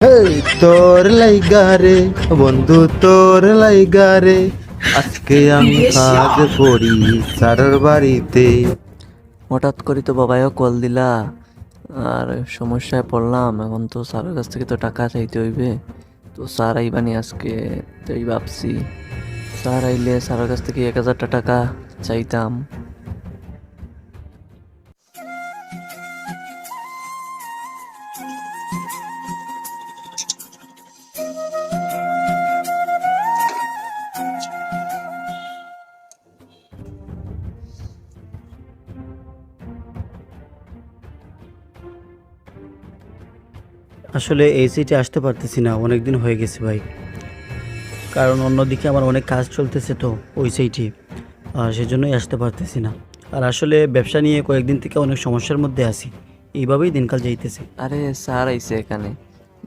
এই তোর লাইগা রে বন্ধু, তোর লাইগা রে আজকে আমি কাজ করি স্যারের বাড়িতে। হঠাৎ করে তো বাবাইও কল দিলা, আর সমস্যায় পড়লাম। এখন তো স্যারের কাছ থেকে তো টাকা চাইতে হইবে। তো স্যার আইবানি আজকে, তাই ভাবছি স্যার আইলে স্যারের কাছ থেকে 1,000 টাকা চাইতাম। আসলে এই সিটে আসতে পারতেছি না, অনেক দিন হয়ে গেছে ভাই। কারণ অন্যদিকে আমার অনেক কাজ চলতেছে তো ওই সাইটে, আর সেজন্যই আসতে পারতেছি না। আর আসলে ব্যবসা নিয়ে কয়েকদিন থেকে অনেক সমস্যার মধ্যে আছি, এইভাবেই দিনকাল যাইতেছে। আরে স্যার আইছে এখানে,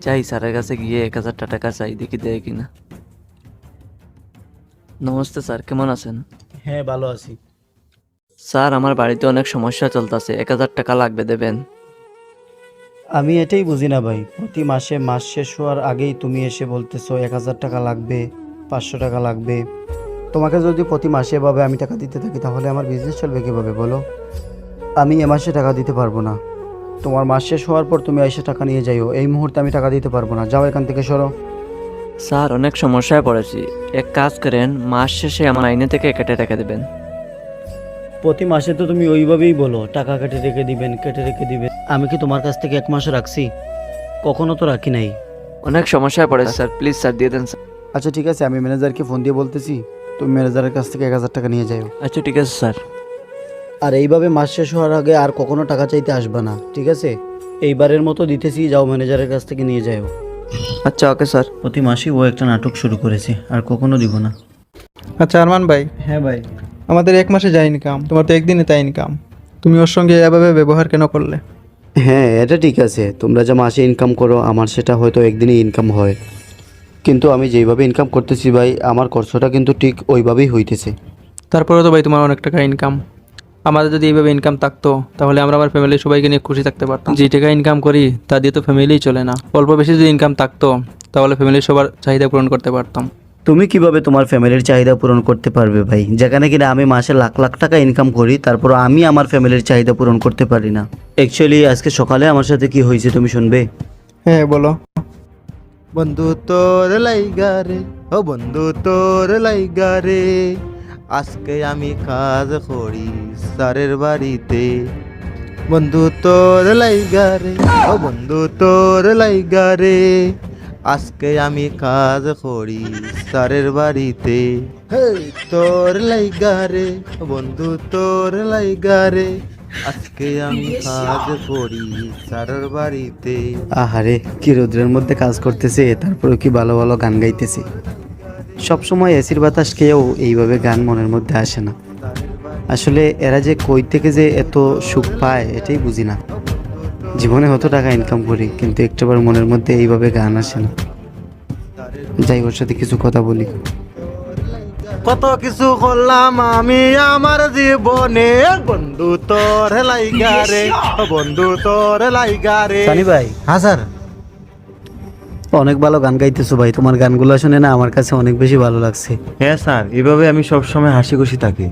যাই স্যারের কাছে গিয়ে 1,000 টাকা চাই, দেখি দেয় কিনা। নমস্তে স্যার, কেমন আছেন? হ্যাঁ, ভালো আছি। স্যার, আমার বাড়িতে অনেক সমস্যা চলতেছে, 1,000 টাকা লাগবে, দেবেন? আমি এটাই বুঝি না ভাই, প্রতি মাসে মাস শেষ হওয়ার আগেই তুমি এসে বলতেছো 1,000 টাকা লাগবে, 500 টাকা লাগবে। তোমাকে যদি প্রতি মাসে এভাবে আমি টাকা দিতে থাকি তাহলে আমার বিজনেস চলবে কীভাবে বলো? আমি এ মাসে টাকা দিতে পারবো না। তোমার মাস শেষ হওয়ার পর তুমি এসে টাকা নিয়ে যাইও, এই মুহূর্তে আমি টাকা দিতে পারবো না। যাও এখান থেকে, সরো। স্যার, অনেক সমস্যায় পড়েছি, এক কাজ করেন, মাস শেষে আমার আইনে থেকে কেটে রেখে দেবেন। প্রতি মাসে তো তুমি ওইভাবেই বলো টাকা কেটে রেখে দিবেন, কেটে রেখে দিবেন। আমি কি তোমার কাছ থেকে 1 মাসও রাখছি? কখনো তো রাখি নাই। অনেক সমস্যায় পড়েছে স্যার, প্লিজ স্যার দিয়ে দেন স্যার। আচ্ছা ঠিক আছে, আমি ম্যানেজারকে ফোন দিয়ে বলতেছি, তুমি ম্যানেজারের কাছ থেকে 1,000 টাকা নিয়ে যাও। আচ্ছা ঠিক আছে স্যার। আর এইভাবে মাস শেষ হওয়ার আগে আর কখনো টাকা চাইতে আসবে না, ঠিক আছে? এইবারের মতো দিতেছি, যাও ম্যানেজারের কাছ থেকে নিয়ে যাও। আচ্ছা ওকে স্যার। প্রতি মাসেই ও একটা নাটক শুরু করেছে, আর কখনো দিব না। আচ্ছা আরমান ভাই, হ্যাঁ ভাই। আমাদের 1 মাসে যা ইনকাম, তোমার তো একদিনে তাই ইনকাম। তুমি ওর সঙ্গে এভাবে ব্যবহার কেন করলে? হ্যাঁ, এটা ঠিক আছে, তোমরা যা মাসে ইনকাম করো আমার সেটা হয়তো একদিনই ইনকাম হয়, কিন্তু আমি যেইভাবে ইনকাম করতেছি ভাই, আমার খরচটা কিন্তু ঠিক ওইভাবেই হইতেছে। তারপরে তো ভাই তোমার অনেক টাকা ইনকাম। আমাদের যদি এইভাবে ইনকাম থাকতো তাহলে আমরা আমার ফ্যামিলির সবাইকে নিয়ে খুশি থাকতে পারতাম। যে টাকা ইনকাম করি তা দিয়ে তো ফ্যামিলিই চলে না। অল্প বেশি যদি ইনকাম থাকতো তাহলে ফ্যামিলির সবার চাহিদা পূরণ করতে পারতাম। তুমি কিভাবে তোমার ফ্যামিলির চাহিদা পূরণ করতে পারবে ভাই, যেখানে কিনা আমি মাসে লাখ লাখ টাকা ইনকাম করি, তারপর আমি আমার ফ্যামিলির চাহিদা পূরণ করতে পারি না। অ্যাকচুয়ালি আজকে সকালে আমার সাথে কি হয়েছে তুমি শুনবে? হ্যাঁ বলো। বন্ধু তোর লাইগা রে, ও বন্ধু তোর লাইগা রে আজকে আমি কাজ করি স্যারের বাড়িতে। বন্ধু তোর লাইগা রে, ও বন্ধু তোর লাইগা রে আজকে আমি কাজ করি স্যারের বাড়িতে। হেই তোর লাইগা রে বন্ধু, তোর লাইগা রে আজকে আমি কাজ করি স্যারের বাড়িতে। আহারে, কি রোদ্রের মধ্যে কাজ করতেছে, তারপরে কি ভালো ভালো গান গাইতেছে। সবসময় এসির বাতাস খেয়েও এইভাবে গান মনের মধ্যে আসে না। আসলে এরা যে কই থেকে যে এত সুখ পায় এটাই বুঝি না। জীবনে কত টাকা ইনকাম করি, কিন্তু একটাবার মনের মধ্যে এইভাবে গান আসে না। যাই, ওর সাথে কিছু কথা বলি। কত কিছু করলাম আমি আমার জীবনে, বন্ধু তোর লাইগা রে, ও বন্ধু তোর লাইগা রে। সানি ভাই, হ্যাঁ স্যার। অনেক ভালো গান গাইতেছো ভাই, তোমার গানগুলো শুনে না আমার কাছে অনেক বেশি ভালো লাগছে। হ্যাঁ স্যার, এভাবে আমি সবসময় হাসি খুশি থাকি।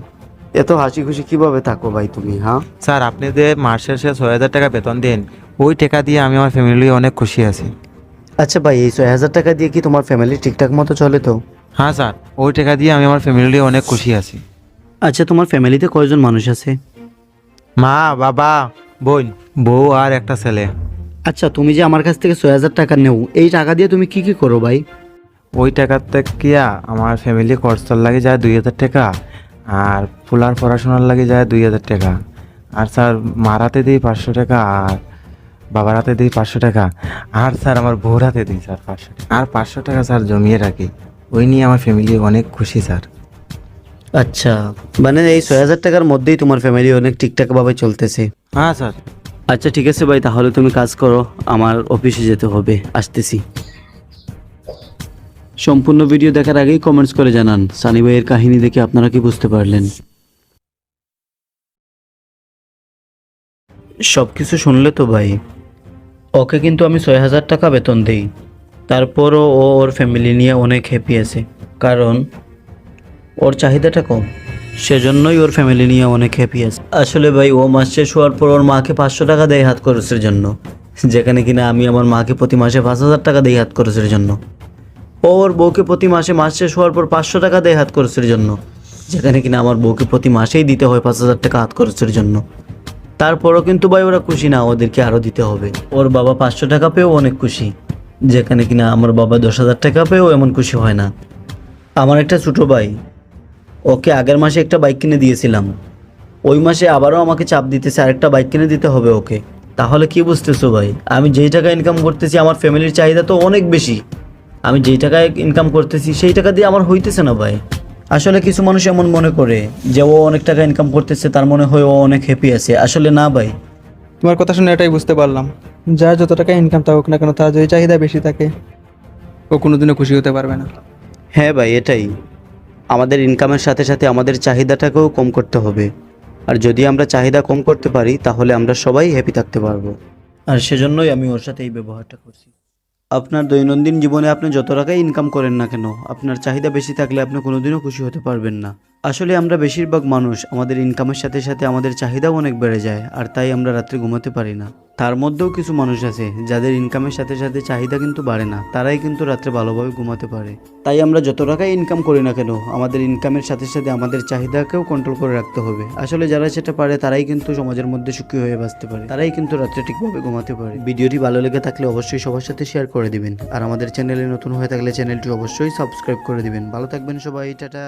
এত হাসি খুশি কিভাবে থাকো ভাই তুমি? হ্যাঁ স্যার, আপনি যে মাস শেষে 6,000 টাকা বেতন দেন, ওই টাকা দিয়ে আমি আমার ফ্যামিলি অনেক খুশি আছি। আচ্ছা ভাই, এই 6,000 টাকা দিয়ে কি তোমার ফ্যামিলি ঠিকঠাক মতো চলে তো? হ্যাঁ স্যার, ওই টাকা দিয়ে আমি আমার ফ্যামিলি অনেক খুশি আছি। আচ্ছা, তোমার ফ্যামিলিতে কয়জন মানুষ আছে? মা, বাবা, বোন, বউ আর একটা ছেলে। আচ্ছা, তুমি যে আমার কাছ থেকে 6,000 টাকা নেও, এই টাকা দিয়ে তুমি কি কি করো ভাই? ওই টাকার থেকে আমার ফ্যামিলি খরচার লাগে যায় 2,000 টাকা, আর ফুলার পড়াশোনার লাগে যায় 2,000 টাকা, আর স্যার মার হাতে দিই 500 টাকা, আর বাবার হাতে দিই 500 টাকা, আর স্যার আমার বউর হাতে দিই স্যার 500 টাকা, আর 500 টাকা স্যার জমিয়ে রাখি। ওই নিয়ে আমার ফ্যামিলি অনেক খুশি স্যার। আচ্ছা, মানে এই 6,000 টাকার মধ্যেই তোমার ফ্যামিলি অনেক ঠিকঠাকভাবে চলতেছে? হ্যাঁ স্যার। আচ্ছা ঠিক আছে ভাই, তাহলে তুমি কাজ করো, আমার অফিসে যেতে হবে, আসতেছি। সম্পূর্ণ ভিডিও দেখার আগেই কমেন্টস করে জানান সানি ভাইয়ের কাহিনী দেখে আপনারা কি বুঝতে পারলেন। সব কিছু শুনলে তো ভাই, ওকে কিন্তু আমি 6,000 টাকা বেতন দেই, তারপরও ও ওর ফ্যামিলি নিয়ে অনেক হ্যাপি আছে, কারণ ওর চাহিদাটা কম, সেজন্যই ওর ফ্যামিলি নিয়ে অনেক হ্যাপি আছে। আসলে ভাই ও মাস শেষ হওয়ার পর ওর মাকে 500 টাকা দেয় হাত খরচের জন্য, যেখানে কিনা আমি আমার মাকে প্রতি মাসে 5,000 টাকা দেই হাত খরচের জন্য। ও ওর বউকে প্রতি মাসে মাস শেষ হওয়ার পর 500 টাকা দেয় হাত খরচের জন্য, যেখানে কিনা আমার বউকে প্রতি মাসেই দিতে হয় 5,000 টাকা হাত খরচের জন্য। তারপরও কিন্তু ভাই ওরা খুশি না, ওদেরকে আরও দিতে হবে। ওর বাবা 500 টাকা পেয়েও অনেক খুশি, যেখানে কিনা আমার বাবা 10,000 টাকা পেয়েও এমন খুশি হয় না। আমার একটা ছোটো ভাই, ওকে আগের মাসে একটা বাইক কিনে দিয়েছিলাম, ওই মাসে আবারও আমাকে চাপ দিতেছে আরেকটা বাইক কিনে দিতে হবে ওকে। তাহলে কি বুঝতেছো ভাই, আমি যেই টাকা ইনকাম করতেছি আমার ফ্যামিলির চাহিদা তো অনেক বেশি, আমি যেই টাকায় ইনকাম করতেছি সেই টাকা দিয়ে আমার হইতেছে না ভাই। আসলে কিছু মানুষ এমন মনে করে যে ও অনেক টাকা ইনকাম করতেছে তার মনে হয় ও অনেক হ্যাপি আছে, আসলে না ভাই। তোমার কথা শুনে এটাই বুঝতে পারলাম, যার যত টাকা ইনকাম থাকুক না কেন, তার যদি চাহিদা বেশি থাকে ও কোনোদিনও খুশি হতে পারবে না। হ্যাঁ ভাই, এটাই আমাদের ইনকামের সাথে সাথে আমাদের চাহিদাটাকেও কম করতে হবে, আর যদি আমরা চাহিদা কম করতে পারি তাহলে আমরা সবাই হ্যাপি থাকতে পারবো। আর সেজন্যই আমি ওর সাথে এই ব্যবহারটা করছি। আপনার দৈনন্দিন জীবনে আপনি যত টাকাই ইনকাম করেন না কেন, আপনার চাহিদা বেশি থাকলে আপনি কোনোদিনও খুশি হতে পারবেন না। আসলে আমরা বেশিরভাগ মানুষ আমাদের ইনকামের সাথে সাথে আমাদের চাহিদাও অনেক বেড়ে যায়, আর তাই আমরা রাত্রে ঘুমাতে পারি না। তার মধ্যেও কিছু মানুষ আছে যাদের ইনকামের সাথে সাথে চাহিদা কিন্তু বাড়ে না, তারাই কিন্তু রাত্রে ভালোভাবে ঘুমাতে পারে। তাই আমরা যত টাকাই ইনকাম করি না কেন, আমাদের ইনকামের সাথে সাথে আমাদের চাহিদাকেও কন্ট্রোল করে রাখতে হবে। আসলে যারা সেটা পারে তারাই কিন্তু সমাজের মধ্যে সুখী হয়ে বাঁচতে পারে, তারাই কিন্তু রাত্রে ঠিকভাবে ঘুমাতে পারে। ভিডিওটি ভালো লেগে থাকলে অবশ্যই সবার সাথে শেয়ার করে দিবেন, আর আমাদের চ্যানেলে নতুন হয়ে থাকলে চ্যানেলটি অবশ্যই সাবস্ক্রাইব করে দিবেন। ভালো থাকবেন সবাই, টাটা।